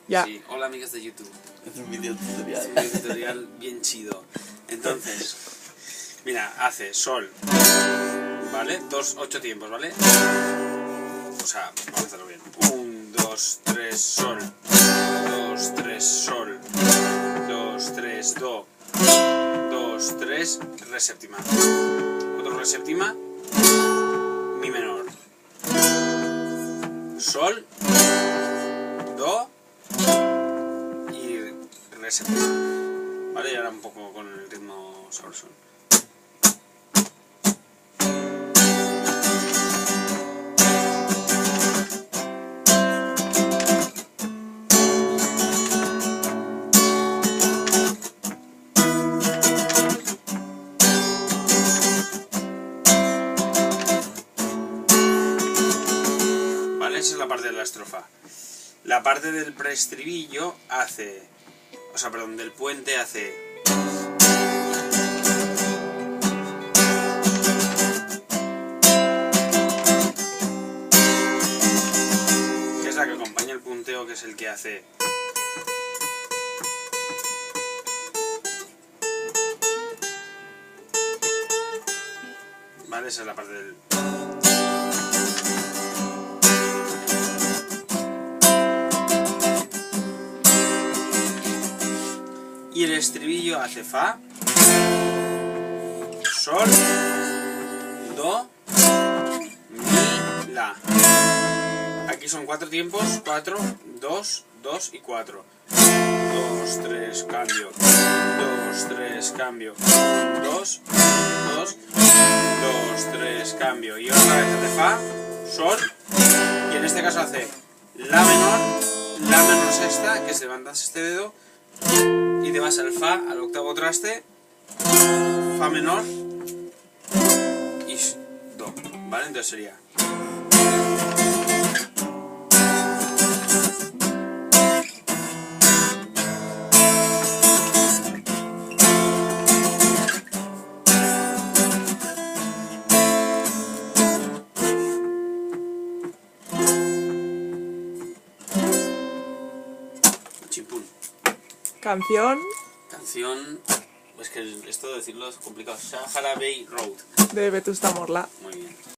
Ya. Sí, hola amigas de YouTube. Es un video tutorial. Es un video tutorial bien chido. Entonces, mira, hace sol, ¿vale? 8 tiempos, ¿vale? O sea, vamos a hacerlo bien. 1, 2, 3, sol. 2, 3, sol. 2, 3, do. 2, 3, re séptima. Otro re séptima. Mi menor. Sol. Do. Y re séptima. Vale, y ahora un poco con el ritmo sabrosón. Esa es la parte de la estrofa. La parte del preestribillo hace... O sea, perdón, del puente hace... Que es la que acompaña el punteo, que es el que hace... Vale, esa es la parte del... Y el estribillo hace fa, sol, do, mi, la. Aquí son 4 tiempos, 4, 2, 2 y 4. 2, 3, cambio, 2, 3, cambio, 2, 2, 2, 3, cambio. Y otra vez hace fa, sol, y en este caso hace la menor sexta, que se levantas este dedo, y te vas al fa, al octavo traste, fa menor y do, ¿vale? Entonces sería... Chimpún. Canción Canción... Es que esto de decirlo es complicado. Sahara Bay Road. de Vetusta Morla. Muy bien.